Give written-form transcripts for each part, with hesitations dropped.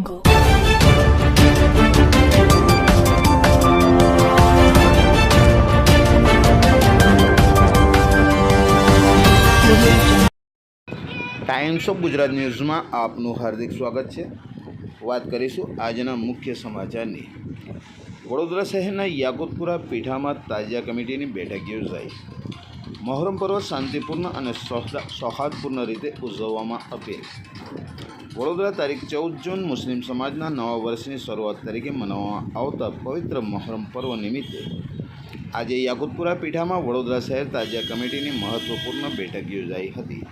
jungle. Times of Gujarat ન્યૂઝમાં આપનું હાર્દિક સ્વાગત છે। વાત કરીશું આજના મુખ્ય સમાચારની। વડોદરા શહેરના યાકુતપુરા પીઠામાં તાજિયા કમિટીની બેઠક યોજાઈ। મહોરમ પર્વ શાંતિપૂર્ણ અને સૌહાર્દપૂર્ણ રીતે ઉજવવામાં અપીલ। વડોદરા તારીખ 14 જૂન મુસ્લિમ સમાજના નવા વર્ષની શરૂઆત તરીકે મનાવવામાં આવતા પવિત્ર મહોરમ પર્વ નિમિત્તે આજે યાકુતપુરા પીઠામાં વડોદરા શહેર તાજિયા કમિટીની મહત્વપૂર્ણ બેઠક યોજાઈ હતી।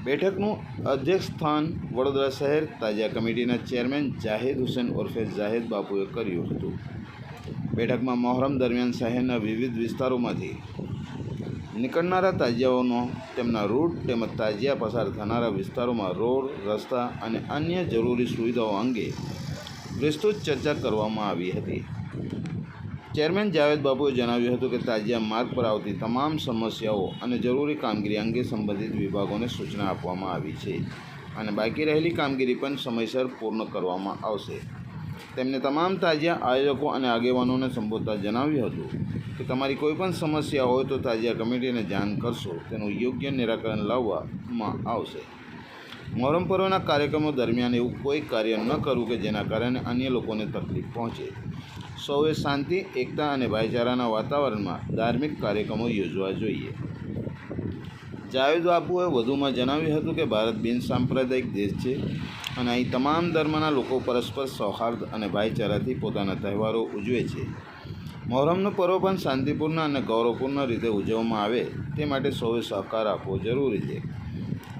બેઠકનું અધ્યક્ષસ્થાન વડોદરા શહેર તાજિયા કમિટીના ચેરમેન જાહિદ હુસેન ઉર્ફે જાહિદ બાપુએ કર્યું હતું। બેઠકમાં મહોરમ દરમિયાન શહેરના વિવિધ વિસ્તારોમાંથી નીકળનારા તાજિયાઓનો તેમના રૂટ તેમજ તાજિયા પસાર થનારા વિસ્તારોમાં રોડ, રસ્તા અને અન્ય જરૂરી સુવિધાઓ અંગે વિસ્તૃત ચર્ચા કરવામાં આવી હતી। ચેરમેન જાવેદ બાબુએ જણાવ્યું હતું કે તાજિયા માર્ગ પર આવતી તમામ સમસ્યાઓ અને જરૂરી કામગીરી અંગે સંબંધિત વિભાગોને સૂચના આપવામાં આવી છે અને બાકી રહેલી કામગીરી પણ સમયસર પૂર્ણ કરવામાં આવશે। તેમણે તમામ તાજિયા આયોજકો અને આગેવાનોને સંબોધતા જણાવ્યું હતું કે તમારી કોઈપણ સમસ્યા હોય તો તાજિયા કમિટીને જાણ કરશો, તેનું યોગ્ય નિરાકરણ લાવવામાં આવશે। મહોરમ પર્વના કાર્યક્રમો દરમિયાન એવું કોઈ કાર્ય ન કરવું કે જેના કારણે અન્ય લોકોને તકલીફ પહોંચે। સૌએ શાંતિ, એકતા અને ભાઈચારાના વાતાવરણમાં ધાર્મિક કાર્યક્રમો યોજવા જોઈએ। જાવેદ બાપુએ વધુમાં જણાવ્યું હતું કે ભારત બિનસાંપ્રદાયિક દેશ છે અને અહીં તમામ ધર્મના લોકો પરસ્પર સૌહાર્દ અને ભાઈચારાથી પોતાના તહેવારો ઉજવે છે। મહોરમનો પર્વ પણ શાંતિપૂર્ણ અને ગૌરવપૂર્ણ રીતે ઉજવવામાં આવે તે માટે સૌએ સહકાર આપવો જરૂરી છે।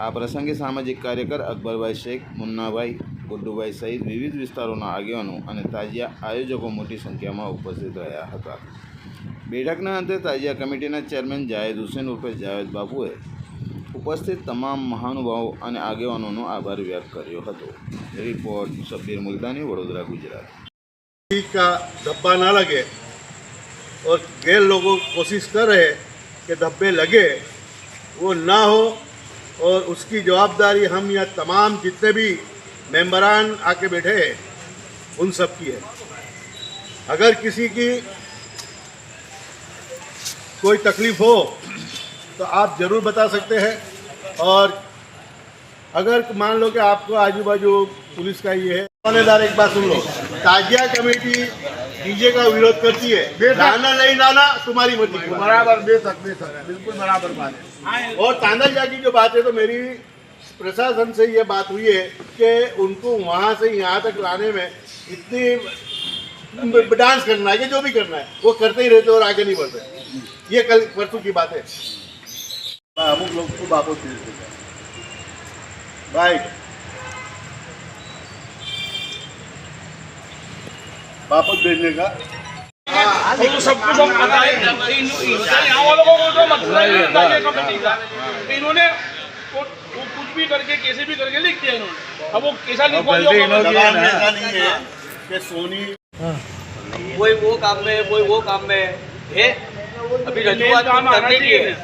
આ પ્રસંગે સામાજિક કાર્યકર અકબરભાઈ શેખ, મુન્નાભાઈ, ગુડ્ડુભાઈ સહિત વિવિધ વિસ્તારોના આગેવાનો અને તાજિયા આયોજકો મોટી સંખ્યામાં ઉપસ્થિત રહ્યા હતા। બેઠકના અંતે તાજિયા કમિટીના ચેરમેન જાહિદ હુસેન ઉર્ફે જાવેદ બાપુએ ઉપસ્થિત તમામ મહાનુભાવો અને આગેવાનોનો આભાર વ્યક્ત કર્યો હતો। રિપોર્ટ શબ્બીર મુલ્તાની, વડોદરા, ગુજરાત। का धब्बा ना लगे और गैर लोगों कोशिश कर रहे कि धब्बे लगे, वो ना हो और उसकी जवाबदारी हम यहाँ तमाम जितने भी मेंबरान आके बैठे हैं उन सब की है। अगर किसी की कोई तकलीफ हो तो आप ज़रूर बता सकते हैं। और अगर मान लो कि आपको आजू बाजू पुलिस का ये है, थानेदार एक बात सुन लो, ताजिया कमेटी डीजे का विरोध करती है, लाना नहीं लाना तुम्हारी मर्जी। बराबर, बेशक बिल्कुल बराबर बात है। और तानाशाह की जो बात है, तो मेरी प्रशासन से ये बात हुई है कि उनको वहाँ से यहाँ तक लाने में इतनी डांस करना है कि जो भी करना है वो करते ही रहते और आगे नहीं बढ़ते। ये कल परसों की बात है। अमुक लोग को वापस भेज देते हैं, राइट, वापस भेजने का तो सब कुछ हम पता है। यहाँ वालों को जो मतलब है ताजिया कमेटी का, इन्होंने वो कुछ भी करके कैसे भी करके लिख दिया इन्होंने। अब वो कैसा लिखवा दिया ऐसा नहीं है कि सोनी कोई वो काम में, कोई वो काम में है। अभी रजूआत करने की है।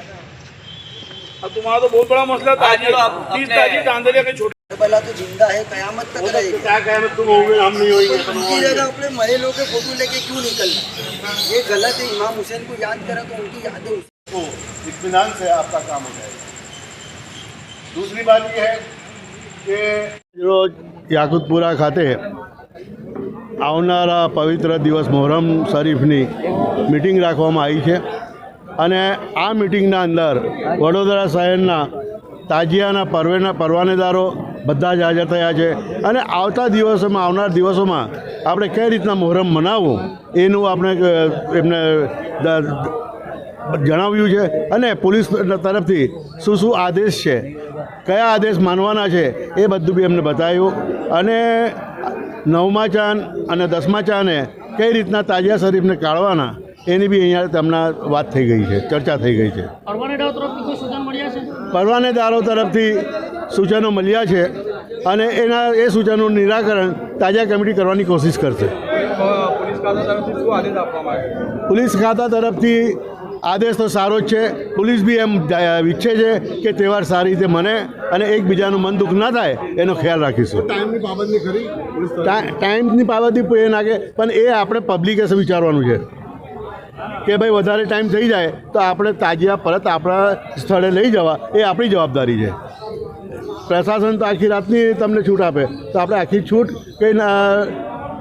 अब तुम्हारा तो बहुत बड़ा मसला ताजिया चांदलिया के छोटे भला तो जिंदा है, कयामत तक रहेगी। क्या कहमत तुम होगे, हम नहीं होंगे। उनकी जगह अपने मरे लोगों के फोटो लेके क्यों निकलना, ये गलत है। इमाम हुसैन को याद करा तो उनकी यादें तो इत्मीनान से आपका काम हो जाएगा। दूसरी बात ये है कि रोज याकूतपुरा खाते આવનારા પવિત્ર દિવસ મોહરમ શરીફની મિટિંગ રાખવામાં આવી છે અને આ મિટિંગના અંદર વડોદરા શહેરના તાજિયાના પરવાનેદારો બધા જ હાજર થયા છે અને આવતા દિવસોમાં, આવનાર દિવસોમાં આપણે કઈ રીતના મોહરમ મનાવવું એનું આપણે એમને જણાવ્યું છે અને પોલીસ તરફથી શું શું આદેશ છે, કયા આદેશ માનવાના છે એ બધું બી એમને બતાવ્યું અને 9મા ચાંદ અને 10મા ચાંદે કઈ રીતના તાજિયા શરીફને કાઢવાના એની બી અહીંયા તેમના વાત થઈ ગઈ છે, ચર્ચા થઈ ગઈ છે। પરવાનેદારો તરફથી સૂચનો મળ્યા છે અને એ સૂચનોનું નિરાકરણ તાજિયા કમિટી કરવાની કોશિશ કરશે। પોલીસ ખાતા તરફથી આદેશ તો સારો જ છે. પોલીસ બી એમ ઈચ્છે છે કે તહેવાર સારી રીતે મને અને એકબીજાનું મન દુઃખ ના થાય એનો ખ્યાલ રાખીશું. ટાઈમની પાબંદી ખરી? ટાઈમની પાબંદી એ નાખે, પણ એ આપણે પબ્લિકે વિચારવાનું છે કે ભાઈ વધારે ટાઈમ થઈ જાય તો આપણે તાજિયા પરત આપણા સ્થળે લઈ જવા એ આપણી જવાબદારી છે. પ્રશાસન તો આખી રાતની તમને છૂટ આપે તો આપણે આખી છૂટ કંઈ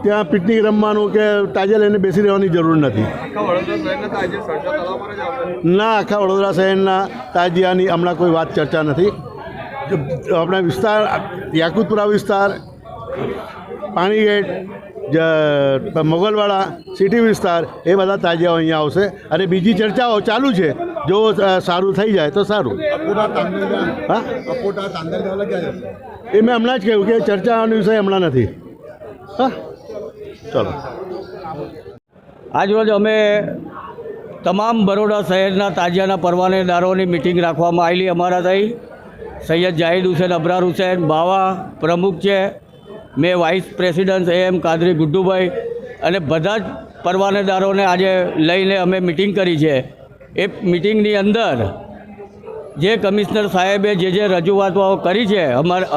ત્યાં પિકનિક રમવાનું કે તાજિયા લઈને બેસી રહેવાની જરૂર નથી. ના, આખા વડોદરા શહેરના તાજિયાની હમણાં કોઈ વાત ચર્ચા નથી. આપણા વિસ્તાર યાકુતપુરા વિસ્તાર, પાણીગેટ, મોગલવાડા, સિટી વિસ્તાર એ બધા તાજિયાઓ અહીંયા આવશે અને બીજી ચર્ચાઓ ચાલુ છે. જો સારું થઈ જાય તો સારું. હા, એ મેં હમણાં જ કહ્યું કે ચર્ચાનો વિષય હમણાં નથી. હા, ચલો. આજરોજ અમે તમામ બરોડા શહેરના તાજિયાના પરવાનેદારોની મિટિંગ રાખવામાં આવેલી. અમારા થઈ સૈયદ જાહિદ હુસૈન, અબરાર હુસૈન બાવા પ્રમુખ છે, મેં vice president AM Kadri Guddubhai અને બધા જ પરવાનેદારોને આજે લઈને અમે મિટિંગ કરી છે. એ મિટિંગની અંદર જે કમિશનર સાહેબે જે રજૂઆતો કરી છે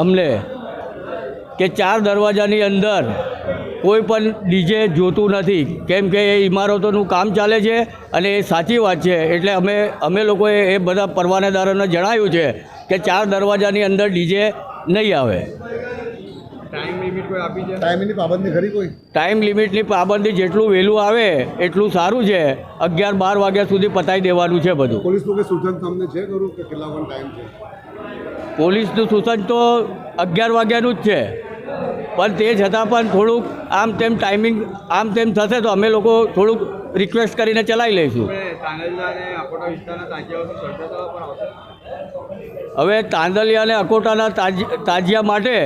અમને કે 4 દરવાજાની અંદર કોઈ પણ ડીજે જોતું નથી, કેમ કે એ ઇમારતોનું કામ ચાલે છે અને એ સાચી વાત છે. એટલે અમે લોકોએ એ બધા પરવાનેદારોને જણાવ્યું છે કે 4 દરવાજાની અંદર ડીજે નહીં આવે. ટાઈમ લિમિટની પાબંદી જેટલું વહેલું આવે એટલું સારું છે. 11-12 વાગ્યા સુધી પતાવી દેવાનું છે બધું. પોલીસનું સૂચન તમને છે ખરું કે કેટલા પણ ટાઈમ છે? પોલીસનું સૂચન તો 11 વાગ્યાનું જ છે, પણ તે છતાં પણ થોડુંક આમ તેમ ટાઈમિંગ આમ તેમ થશે તો અમે લોકો થોડુંક રિક્વેસ્ટ કરીને ચલાવી લઈશું. હવે તાંદલિયા અને અકોટાના તાજિયા માટે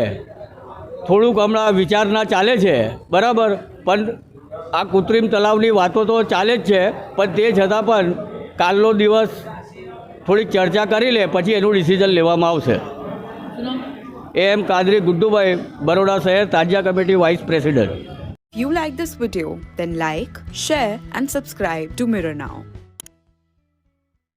થોડુંક હમણાં વિચારણા ચાલે છે, બરાબર, પણ આ કૃત્રિમ તલાવની વાતો તો ચાલે જ છે, પણ તે છતાં પણ કાલનો દિવસ થોડીક ચર્ચા કરી લે પછી એનું ડિસિઝન લેવામાં આવશે. AM કાદરી ગુડ્ડુભાઈ, બરોડા શહેર તાજિયા committee vice president. If you like this video, then like, share and subscribe to Mirror Now.